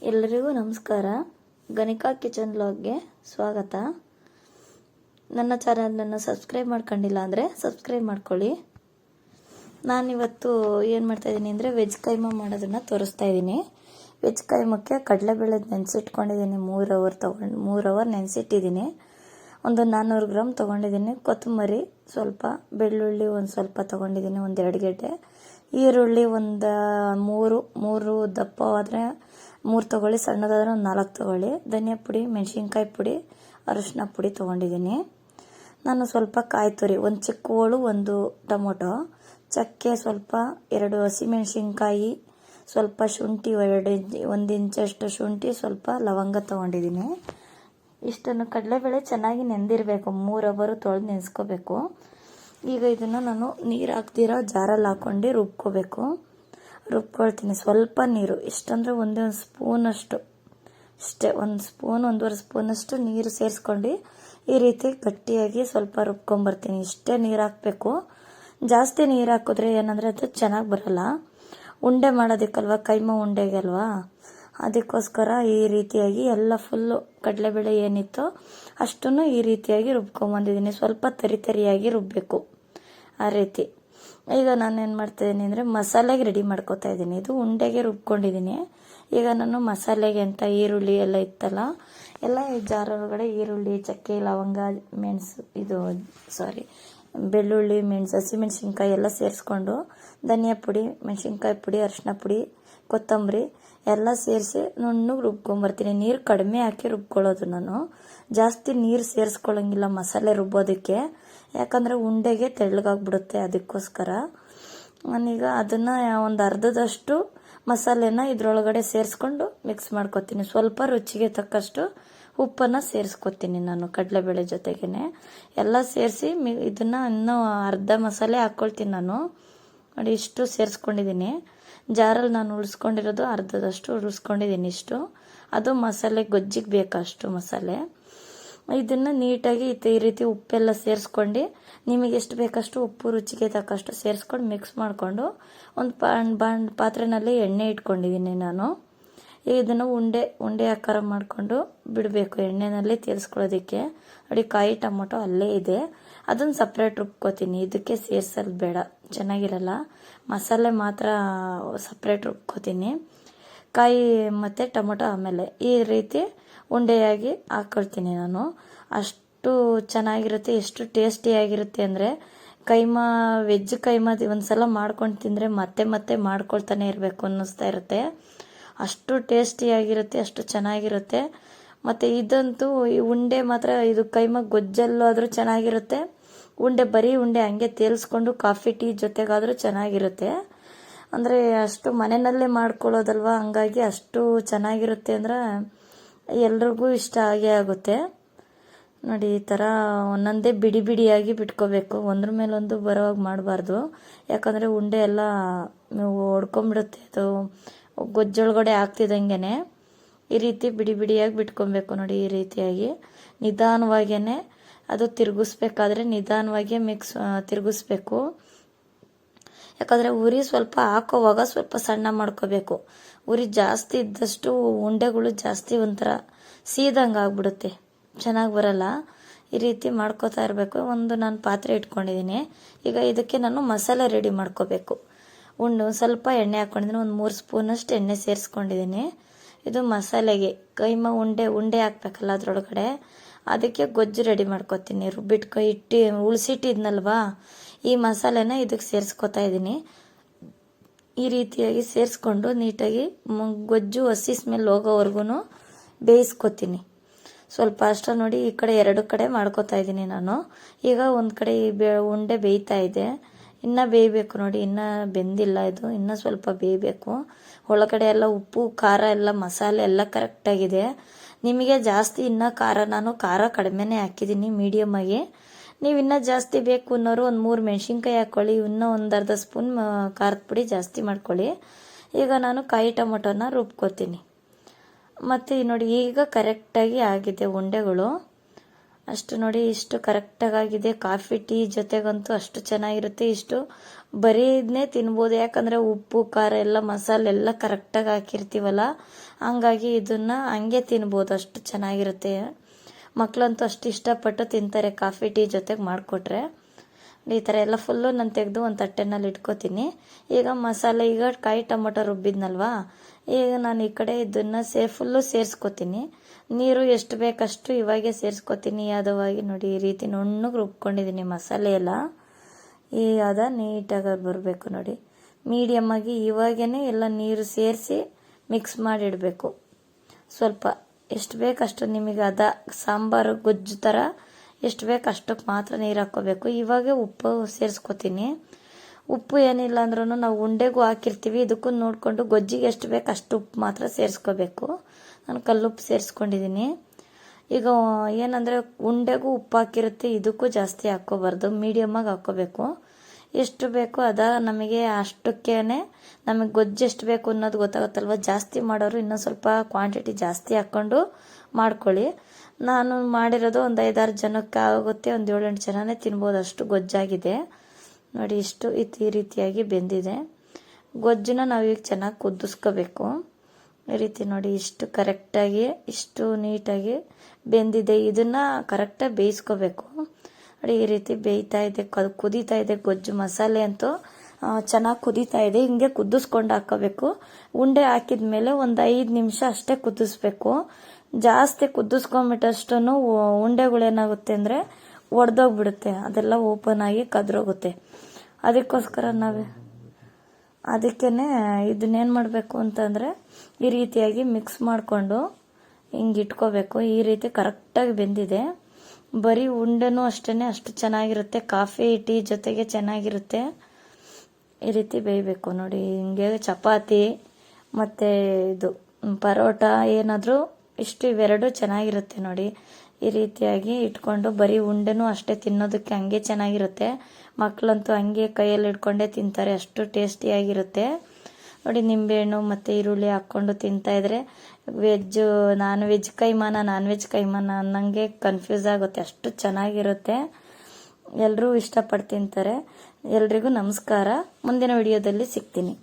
ಎಲ್ಲರಿಗೂ ನಮಸ್ಕಾರ. ಗಣಿಕಾ ಕಿಚನ್ ವ್ಲಾಗ್ಗೆ ಸ್ವಾಗತ. ನನ್ನ ಚಾನಲನ್ನು ಸಬ್ಸ್ಕ್ರೈಬ್ ಮಾಡ್ಕೊಂಡಿಲ್ಲ ಅಂದರೆ ಸಬ್ಸ್ಕ್ರೈಬ್ ಮಾಡ್ಕೊಳ್ಳಿ. ನಾನಿವತ್ತು ಏನು ಮಾಡ್ತಾಯಿದ್ದೀನಿ ಅಂದರೆ ವೆಜ್ ಕೈಮಾ ಮಾಡೋದನ್ನು ತೋರಿಸ್ತಾ ಇದ್ದೀನಿ. ವೆಜ್ ಕೈಮಕ್ಕೆ ಕಡಲೆಬೇಳೆ ನೆನೆಸಿಟ್ಕೊಂಡಿದ್ದೀನಿ. 3 ಅವರ್ ನೆನೆಸಿಟ್ಟಿದ್ದೀನಿ. ಒಂದು 400 ಗ್ರಾಮ್ ತೊಗೊಂಡಿದ್ದೀನಿ. ಕೊತ್ತಂಬರಿ ಸ್ವಲ್ಪ, ಬೆಳ್ಳುಳ್ಳಿ ಒಂದು ಸ್ವಲ್ಪ ತೊಗೊಂಡಿದ್ದೀನಿ, 1-2 ಗೆಡ್ಡೆ. ಈರುಳ್ಳಿ ಒಂದು ಮೂರು ದಪ್ಪವಾದರೆ 3 ತೊಗೊಳ್ಳಿ, ಸಣ್ಣದಾದ್ರೆ ಒಂದು 4 ತೊಗೊಳ್ಳಿ. ಧನಿಯಾ ಪುಡಿ, ಮೆಣಸಿನ್ಕಾಯಿ ಪುಡಿ, ಅರಿಶಿನ ಪುಡಿ ತೊಗೊಂಡಿದ್ದೀನಿ. ನಾನು ಸ್ವಲ್ಪ ಕಾಯಿ ತುರಿ, ಒಂದು ಚಿಕ್ಕ ಹೋಳು, 1 ಟೊಮೊಟೊ, ಚಕ್ಕೆ ಸ್ವಲ್ಪ, 2 ಹಸಿಮೆಣಸಿನ್ಕಾಯಿ, ಸ್ವಲ್ಪ ಶುಂಠಿ, 1 ಇಂಚಷ್ಟು ಶುಂಠಿ, ಸ್ವಲ್ಪ ಲವಂಗ ತೊಗೊಂಡಿದ್ದೀನಿ. ಇಷ್ಟನ್ನು ಕಡಲೆಬೇಳೆ ಚೆನ್ನಾಗಿ ನೆಂದಿರಬೇಕು. 3 ಅವರ್ ತೊಳೆದು ನೆನೆಸ್ಕೋಬೇಕು. ಈಗ ಇದನ್ನು ನಾನು ನೀರು ಹಾಕ್ದಿರೋ ಜಾರಲ್ಲಿ ಹಾಕ್ಕೊಂಡು ರುಬ್ಕೊಳ್ತೀನಿ. ಸ್ವಲ್ಪ ನೀರು, ಇಷ್ಟಂದರೆ 1 ಸ್ಪೂನಷ್ಟು ಅಷ್ಟೇ, 1 ಸ್ಪೂನ್ 1.5 ಸ್ಪೂನಷ್ಟು ನೀರು ಸೇರಿಸ್ಕೊಂಡು ಈ ರೀತಿ ಗಟ್ಟಿಯಾಗಿ ಸ್ವಲ್ಪ ರುಬ್ಕೊಂಬರ್ತೀನಿ. ಇಷ್ಟೇ ನೀರು ಹಾಕಬೇಕು. ಜಾಸ್ತಿ ನೀರು ಹಾಕಿದ್ರೆ ಏನಂದರೆ ಅದು ಚೆನ್ನಾಗಿ ಬರಲ್ಲ. ಉಂಡೆ ಮಾಡೋದಕ್ಕಲ್ವ, ಕೈಮಾ ಉಂಡೆಗೆ ಅಲ್ವಾ, ಅದಕ್ಕೋಸ್ಕರ ಈ ರೀತಿಯಾಗಿ ಎಲ್ಲ ಫುಲ್ಲು ಕಡಲೆಬೇಳೆ ಏನಿತ್ತೋ ಅಷ್ಟನ್ನು ಈ ರೀತಿಯಾಗಿ ರುಬ್ಕೊಂಬಂದಿದ್ದೀನಿ. ಸ್ವಲ್ಪ ತರಿಯಾಗಿ ರುಬ್ಬಬೇಕು ಆ ರೀತಿ. ಈಗ ನಾನೇನು ಮಾಡ್ತಾಯಿದ್ದೀನಿ ಅಂದರೆ ಮಸಾಲೆಗೆ ರೆಡಿ ಮಾಡ್ಕೋತಾ ಇದ್ದೀನಿ. ಇದು ಉಂಡೆಗೆ ರುಬ್ಕೊಂಡಿದ್ದೀನಿ. ಈಗ ನಾನು ಮಸಾಲೆಗೆ ಅಂತ ಈರುಳ್ಳಿ ಎಲ್ಲ ಇತ್ತಲ್ಲ, ಎಲ್ಲ ಈ ಜಾರೊಳಗಡೆ ಈರುಳ್ಳಿ, ಚಕ್ಕೆ, ಲವಂಗ, ಬೆಳ್ಳುಳ್ಳಿ, ಹಸಿಮೆಣಸಿನ್ಕಾಯಿ ಎಲ್ಲ ಸೇರಿಸ್ಕೊಂಡು, ಧನಿಯಾ ಪುಡಿ, ಮೆಣಸಿನ್ಕಾಯಿ ಪುಡಿ, ಅರಿಶಿನ ಪುಡಿ, ಕೊತ್ತಂಬರಿ ಎಲ್ಲ ಸೇರಿಸಿ ನುಣ್ಣಗೆ ರುಬ್ಕೊಂಬರ್ತೀನಿ. ನೀರು ಕಡಿಮೆ ಹಾಕಿ ರುಬ್ಕೊಳ್ಳೋದು ನಾನು. ಜಾಸ್ತಿ ನೀರು ಸೇರಿಸ್ಕೊಳ್ಳೋಂಗಿಲ್ಲ ಮಸಾಲೆ ರುಬ್ಬೋದಕ್ಕೆ, ಯಾಕಂದರೆ ಉಂಡೆಗೆ ತೆಳ್ಳಗಾಗ್ಬಿಡುತ್ತೆ. ಅದಕ್ಕೋಸ್ಕರ ನಾನೀಗ ಅದನ್ನು ಒಂದು ಅರ್ಧದಷ್ಟು ಮಸಾಲೆನ ಇದರೊಳಗಡೆ ಸೇರಿಸ್ಕೊಂಡು ಮಿಕ್ಸ್ ಮಾಡ್ಕೊತೀನಿ. ಸ್ವಲ್ಪ ರುಚಿಗೆ ತಕ್ಕಷ್ಟು ಉಪ್ಪನ್ನು ಸೇರಿಸ್ಕೊತೀನಿ ನಾನು ಕಡಲೆಬೇಳೆ ಜೊತೆಗೇ ಎಲ್ಲ ಸೇರಿಸಿ ಇದನ್ನು ಇನ್ನೂ ಅರ್ಧ ಮಸಾಲೆ ಹಾಕ್ಕೊಳ್ತೀನಿ ನಾನು. ನೋಡಿ, ಇಷ್ಟು ಸೇರಿಸ್ಕೊಂಡಿದ್ದೀನಿ. ಜಾರಲ್ಲಿ ನಾನು ಉಳಿಸ್ಕೊಂಡಿರೋದು ಅರ್ಧದಷ್ಟು ಉಳಿಸ್ಕೊಂಡಿದ್ದೀನಿ. ಇಷ್ಟು ಅದು ಮಸಾಲೆ ಗೊಜ್ಜಿಗೆ ಬೇಕಷ್ಟು ಮಸಾಲೆ. ಇದನ್ನು ನೀಟಾಗಿ ಈ ರೀತಿ ಉಪ್ಪೆಲ್ಲ ಸೇರಿಸ್ಕೊಂಡು, ನಿಮಗೆ ಎಷ್ಟು ಬೇಕಷ್ಟು ಉಪ್ಪು ರುಚಿಗೆ ತಕ್ಕಷ್ಟು ಸೇರಿಸ್ಕೊಂಡು ಮಿಕ್ಸ್ ಮಾಡಿಕೊಂಡು ಒಂದು ಪಾತ್ರೆಯಲ್ಲಿ ಎಣ್ಣೆ ಇಟ್ಕೊಂಡಿದ್ದೀನಿ ನಾನು. ಇದನ್ನು ಉಂಡೆ ಆಕಾರ ಮಾಡಿಕೊಂಡು ಬಿಡಬೇಕು ಎಣ್ಣೆಯಲ್ಲಿ ತೇರಿಸ್ಕೊಳ್ಳೋದಕ್ಕೆ. ನೋಡಿ, ಕಾಯಿ ಟೊಮೊಟೊ ಅಲ್ಲೇ ಇದೆ, ಅದನ್ನು ಸಪ್ರೇಟ್ ರುಬ್ಕೋತೀನಿ. ಇದಕ್ಕೆ ಸೇರಿಸೋದು ಬೇಡ, ಚೆನ್ನಾಗಿರಲ್ಲ. ಮಸಾಲೆ ಮಾತ್ರ ಸಪ್ರೇಟ್ ರುಬ್ಕೋತೀನಿ, ಕಾಯಿ ಮತ್ತು ಟೊಮೊಟೊ ಆಮೇಲೆ ಈ ರೀತಿ ಉಂಡೆಯಾಗಿ ಹಾಕ್ಕೊಳ್ತೀನಿ ನಾನು. ಅಷ್ಟು ಚೆನ್ನಾಗಿರುತ್ತೆ, ಎಷ್ಟು ಟೇಸ್ಟಿಯಾಗಿರುತ್ತೆ ಅಂದರೆ ಕೈಮಾ, ವೆಜ್ ಕೈಮಾದ ಒಂದ್ಸಲ ಮಾಡ್ಕೊಂಡು ತಿಂದರೆ ಮತ್ತೆ ಮತ್ತೆ ಮಾಡ್ಕೊಳ್ತಾನೆ ಇರಬೇಕು ಅನ್ನಿಸ್ತಾ ಇರುತ್ತೆ. ಅಷ್ಟು ಟೇಸ್ಟಿಯಾಗಿರುತ್ತೆ, ಅಷ್ಟು ಚೆನ್ನಾಗಿರುತ್ತೆ. ಮತ್ತು ಇದಂತೂ ಈ ಉಂಡೆ ಮಾತ್ರ, ಇದು ಕೈಮಾ ಗೊಜ್ಜಲ್ಲೂ ಆದರೂ ಚೆನ್ನಾಗಿರುತ್ತೆ. ಬರೀ ಉಂಡೆ ಹಂಗೆ ತೇಲಿಸ್ಕೊಂಡು ಕಾಫಿ ಟೀ ಜೊತೆಗಾದರೂ ಚೆನ್ನಾಗಿರುತ್ತೆ. ಅಂದರೆ ಅಷ್ಟು ಮನೆಯಲ್ಲೇ ಮಾಡ್ಕೊಳ್ಳೋದಲ್ವ, ಹಂಗಾಗಿ ಅಷ್ಟು ಚೆನ್ನಾಗಿರುತ್ತೆ ಅಂದರೆ ಎಲ್ರಿಗೂ ಇಷ್ಟ ಆಗೇ ಆಗುತ್ತೆ. ನೋಡಿ, ಈ ಥರ ಒಂದೊಂದೇ ಬಿಡಿ ಬಿಡಿಯಾಗಿ ಬಿಟ್ಕೋಬೇಕು, ಒಂದ್ರ ಮೇಲೊಂದು ಬರೋವಾಗ ಮಾಡಬಾರ್ದು. ಯಾಕಂದರೆ ಉಂಡೆ ಎಲ್ಲ ಹೊಡ್ಕೊಂಬಿಡುತ್ತೆ, ಅದು ಗೊಜ್ಜೊಳಗಡೆ ಆಗ್ತಿದ್ದಂಗೆ ಈ ರೀತಿ ಬಿಡಿ ಬಿಡಿಯಾಗಿ ಬಿಟ್ಕೊಬೇಕು. ನೋಡಿ, ಈ ರೀತಿಯಾಗಿ ನಿಧಾನವಾಗೇ ಅದು ತಿರುಗಿಸ್ಬೇಕಾದ್ರೆ ನಿಧಾನವಾಗಿ ತಿರುಗಿಸ್ಬೇಕು. ಯಾಕಂದರೆ ಉರಿ ಸ್ವಲ್ಪ ಹಾಕೋವಾಗ ಸ್ವಲ್ಪ ಸಣ್ಣ ಮಾಡ್ಕೋಬೇಕು. ಉರಿ ಜಾಸ್ತಿ ಇದ್ದಷ್ಟು ಉಂಡೆಗಳು ಜಾಸ್ತಿ ಒಂಥರ ಸೀದಂಗೆ ಆಗ್ಬಿಡುತ್ತೆ, ಚೆನ್ನಾಗಿ ಬರಲ್ಲ. ಈ ರೀತಿ ಮಾಡ್ಕೋತಾ ಇರಬೇಕು. ನಾನು ಪಾತ್ರೆ ಇಟ್ಕೊಂಡಿದ್ದೀನಿ. ಈಗ ಇದಕ್ಕೆ ನಾನು ಮಸಾಲೆ ರೆಡಿ ಮಾಡ್ಕೋಬೇಕು. ಸ್ವಲ್ಪ ಎಣ್ಣೆ ಹಾಕ್ಕೊಂಡಿದ್ದೀನಿ, ಒಂದು 3 ಸ್ಪೂನಷ್ಟು ಎಣ್ಣೆ ಸೇರಿಸ್ಕೊಂಡಿದ್ದೀನಿ. ಇದು ಮಸಾಲೆಗೆ ಕೈಮಾ ಉಂಡೆ ಹಾಕ್ಬೇಕಲ್ಲ ಅದರೊಳಗಡೆ, ಅದಕ್ಕೆ ಗೊಜ್ಜು ರೆಡಿ ಮಾಡ್ಕೊತೀನಿ. ಉಳಿಸಿಟ್ಟಿದ್ನಲ್ವಾ, ಈ ಮಸಾಲೆನ ಇದಕ್ಕೆ ಸೇರಿಸ್ಕೊತಾ ಇದ್ದೀನಿ. ಈ ರೀತಿಯಾಗಿ ಸೇರಿಸ್ಕೊಂಡು ನೀಟಾಗಿ ಗೊಜ್ಜು ಹಸಿ ಸ್ಮೆಲ್ ಹೋಗೋವರೆಗೂ ಬೇಯಿಸ್ಕೊತೀನಿ. ಸ್ವಲ್ಪ ಅಷ್ಟ. ನೋಡಿ, ಈ ಕಡೆ 2 ಕಡೆ ಮಾಡ್ಕೊತಾ ಇದ್ದೀನಿ ನಾನು. ಈಗ ಒಂದು ಕಡೆ ಉಂಡೆ ಬೇಯ್ತಾ ಇದೆ, ಇನ್ನೂ ಬೇಯಬೇಕು. ನೋಡಿ, ಇನ್ನೂ ಬೆಂದಿಲ್ಲ ಇದು, ಇನ್ನೂ ಸ್ವಲ್ಪ ಬೇಯಬೇಕು. ಒಳಗಡೆ ಎಲ್ಲ ಉಪ್ಪು ಖಾರ ಎಲ್ಲ ಮಸಾಲೆ ಎಲ್ಲ ಕರೆಕ್ಟಾಗಿದೆ. ನಿಮಗೆ ಜಾಸ್ತಿ ಇನ್ನೂ ನಾನು ಖಾರ ಕಡಿಮೆನೇ ಹಾಕಿದ್ದೀನಿ, ಮೀಡಿಯಮ್ ಆಗಿ. ನೀವು ಇನ್ನೂ ಜಾಸ್ತಿ ಬೇಕು ಅನ್ನೋರು ಒಂದು 3 ಮೆಣಸಿನ್ಕಾಯಿ ಹಾಕ್ಕೊಳ್ಳಿ, ಇನ್ನೂ ಒಂದು ಅರ್ಧ ಸ್ಪೂನ್ ಖಾರದ ಪುಡಿ ಜಾಸ್ತಿ ಮಾಡ್ಕೊಳ್ಳಿ. ಈಗ ನಾನು ಕಾಯಿ ಟೊಮೊಟೊನ ರುಬ್ಕೋತೀನಿ. ಮತ್ತು ನೋಡಿ, ಈಗ ಕರೆಕ್ಟಾಗಿ ಆಗಿದೆ ಉಂಡೆಗಳು. ಅಷ್ಟು ನೋಡಿ, ಇಷ್ಟು ಕರೆಕ್ಟಾಗಿ ಆಗಿದೆ. ಕಾಫಿ ಟೀ ಜೊತೆಗಂತೂ ಅಷ್ಟು ಚೆನ್ನಾಗಿರುತ್ತೆ. ಇಷ್ಟು ಬರೀ ಇದನ್ನೇ ತಿನ್ಬೋದು, ಯಾಕಂದರೆ ಉಪ್ಪು ಖಾರ ಎಲ್ಲ ಮಸಾಲೆ ಎಲ್ಲ ಕರೆಕ್ಟಾಗಿ ಹಾಕಿರ್ತೀವಲ್ಲ, ಹಂಗಾಗಿ ಇದನ್ನು ಹಂಗೆ ತಿನ್ಬೋದು, ಅಷ್ಟು ಚೆನ್ನಾಗಿರುತ್ತೆ. ಮಕ್ಕಳಂತೂ ಅಷ್ಟು ಇಷ್ಟಪಟ್ಟು ತಿಂತಾರೆ ಕಾಫಿ ಟೀ ಜೊತೆಗೆ ಮಾಡಿಕೊಟ್ರೆ. ಈ ಥರ ಎಲ್ಲ ಫುಲ್ಲು ನಾನು ತೆಗೆದು ಒಂದು ತಟ್ಟೆನಲ್ಲಿ ಇಟ್ಕೋತೀನಿ. ಈಗ ಮಸಾಲೆ, ಈಗ ಕಾಯಿ ಟೊಮೊಟೊ ರುಬ್ಬಿದ್ನಲ್ವಾ, ಈಗ ನಾನು ಈ ಕಡೆ ಇದನ್ನು ಫುಲ್ಲು ಸೇರಿಸ್ಕೋತೀನಿ. ನೀರು ಎಷ್ಟು ಬೇಕಷ್ಟು ಇವಾಗೆ ಸೇರಿಸ್ಕೋತೀನಿ. ಯಾದವಾಗಿ ನೋಡಿ, ಈ ರೀತಿ ನುಣ್ಣಗೆ ರುಬ್ಕೊಂಡಿದ್ದೀನಿ ಮಸಾಲೆ ಎಲ್ಲ. ಈ ಅದ ನೀಟಾಗಿ ಬರಬೇಕು ನೋಡಿ, ಮೀಡಿಯಮ್ಮಾಗಿ ಇವಾಗೇ ಎಲ್ಲ ನೀರು ಸೇರಿಸಿ ಮಿಕ್ಸ್ ಮಾಡಿಡಬೇಕು. ಸ್ವಲ್ಪ ಎಷ್ಟು ಬೇಕಷ್ಟು ನಿಮಗೆ ಅದ ಸಾಂಬಾರು ಗೊಜ್ಜು ಥರ ಎಷ್ಟು ಬೇಕು ಅಷ್ಟಕ್ಕೆ ಮಾತ್ರ ನೀರು ಹಾಕ್ಕೋಬೇಕು. ಇವಾಗ ಉಪ್ಪು ಸೇರಿಸ್ಕೋತೀನಿ. ಉಪ್ಪು ಏನಿಲ್ಲ ಅಂದ್ರೂ ನಾವು ಉಂಡೆಗೂ ಹಾಕಿರ್ತೀವಿ, ಇದಕ್ಕೂ ನೋಡಿಕೊಂಡು ಗೊಜ್ಜಿಗೆ ಎಷ್ಟು ಬೇಕು ಅಷ್ಟು ಉಪ್ಪು ಮಾತ್ರ ಸೇರಿಸ್ಕೋಬೇಕು. ನಾನು ಕಲ್ಲುಪ್ಪು ಸೇರಿಸ್ಕೊಂಡಿದ್ದೀನಿ. ಈಗ ಏನಂದರೆ ಉಂಡೆಗೂ ಉಪ್ಪು ಹಾಕಿರುತ್ತೆ, ಇದಕ್ಕೂ ಜಾಸ್ತಿ ಹಾಕ್ಕೋಬಾರ್ದು, ಮೀಡಿಯಮ್ಮಾಗಿ ಹಾಕ್ಕೋಬೇಕು. ಎಷ್ಟು ಬೇಕು ನಮಗೆ ಅಷ್ಟಕ್ಕೇ ನಮಗೆ ಗೊಜ್ಜು ಎಷ್ಟು ಬೇಕು ಅನ್ನೋದು ಗೊತ್ತಾಗುತ್ತಲ್ವ. ಜಾಸ್ತಿ ಮಾಡೋರು ಇನ್ನೊಂದು ಸ್ವಲ್ಪ ಕ್ವಾಂಟಿಟಿ ಜಾಸ್ತಿ ಹಾಕ್ಕೊಂಡು ಮಾಡ್ಕೊಳ್ಳಿ. ನಾನು ಮಾಡಿರೋದು ಒಂದು 5-6 ಜನಕ್ಕೆ ಆಗುತ್ತೆ, ಒಂದು 7-8 ಜನನೇ ತಿನ್ಬೋದು, ಅಷ್ಟು ಗೊಜ್ಜಾಗಿದೆ ನೋಡಿ. ಇಷ್ಟು ಈ ರೀತಿಯಾಗಿ ಬೆಂದಿದೆ. ಗೊಜ್ಜನ್ನ ನಾವೀಗ ಚೆನ್ನಾಗಿ ಕುದಿಸ್ಕೋಬೇಕು. ಈ ರೀತಿ ನೋಡಿ, ಇಷ್ಟು ಕರೆಕ್ಟಾಗಿ ಇಷ್ಟು ನೀಟಾಗಿ ಬೆಂದಿದೆ. ಇದನ್ನು ಕರೆಕ್ಟಾಗಿ ಬೇಯಿಸ್ಕೋಬೇಕು ನೋಡಿ. ಈ ರೀತಿ ಬೇಯ್ತಾ ಇದೆ, ಕುದೀತಾ ಇದೆ ಗೊಜ್ಜು. ಮಸಾಲೆ ಅಂತೂ ಚೆನ್ನಾಗಿ ಕುದೀತಾ ಇದೆ. ಹಿಂಗೆ ಕುದಿಸ್ಕೊಂಡು ಹಾಕೋಬೇಕು. ಉಂಡೆ ಹಾಕಿದ ಮೇಲೆ ಒಂದು 5 ನಿಮಿಷ ಅಷ್ಟೇ ಕುದಿಸ್ಬೇಕು. ಜಾಸ್ತಿ ಕುದಿಸ್ಕೊಂಬಿಟ್ಟಷ್ಟು ಉಂಡೆಗಳೇನಾಗುತ್ತೆ ಅಂದರೆ ಒಡೆದೋಗ್ಬಿಡುತ್ತೆ, ಅದೆಲ್ಲ ಓಪನ್ ಆಗಿ ಕದ್ರೋಗುತ್ತೆ. ಅದಕ್ಕೋಸ್ಕರ ಅದಕ್ಕೇ ಇದನ್ನೇನು ಮಾಡಬೇಕು ಅಂತಂದರೆ ಈ ರೀತಿಯಾಗಿ ಮಿಕ್ಸ್ ಮಾಡಿಕೊಂಡು ಹಿಂಗೆ ಇಟ್ಕೋಬೇಕು. ಈ ರೀತಿ ಕರೆಕ್ಟಾಗಿ ಬೆಂದಿದೆ. ಬರೀ ಉಂಡೆನೂ ಅಷ್ಟೇ ಅಷ್ಟು ಚೆನ್ನಾಗಿರುತ್ತೆ, ಕಾಫಿ ಟೀ ಜೊತೆಗೆ ಚೆನ್ನಾಗಿರುತ್ತೆ. ಈ ರೀತಿ ಬೇಯಬೇಕು ನೋಡಿ. ಹಿಂಗೆ ಚಪಾತಿ ಮತ್ತು ಇದು ಪರೋಟ ಏನಾದರೂ ಇವೆರಡು ಚೆನ್ನಾಗಿರುತ್ತೆ ನೋಡಿ. ಈ ರೀತಿಯಾಗಿ ಇಟ್ಕೊಂಡು ಬರೀ ಉಂಡೆನೂ ಅಷ್ಟೇ ತಿನ್ನೋದಕ್ಕೆ ಹಂಗೆ ಚೆನ್ನಾಗಿರುತ್ತೆ. ಮಕ್ಕಳಂತೂ ಹಂಗೆ ಕೈಯಲ್ಲಿ ಇಟ್ಕೊಂಡೇ ತಿಂತಾರೆ, ಅಷ್ಟು ಟೇಸ್ಟಿಯಾಗಿರುತ್ತೆ ನೋಡಿ. ನಿಂಬೆಹಣ್ಣು ಮತ್ತು ಈರುಳ್ಳಿ ಹಾಕ್ಕೊಂಡು ತಿಂತಾಯಿದ್ರೆ ನಾನ್ ವೆಜ್ ಕೈಮಾನ ಅನ್ನಂಗೆ ಕನ್ಫ್ಯೂಸ್ ಆಗುತ್ತೆ, ಅಷ್ಟು ಚೆನ್ನಾಗಿರುತ್ತೆ. ಎಲ್ಲರೂ ಇಷ್ಟಪಟ್ಟು ತಿಂತಾರೆ. ಎಲ್ರಿಗೂ ನಮಸ್ಕಾರ. ಮುಂದಿನ ವಿಡಿಯೋದಲ್ಲಿ ಸಿಗ್ತೀನಿ.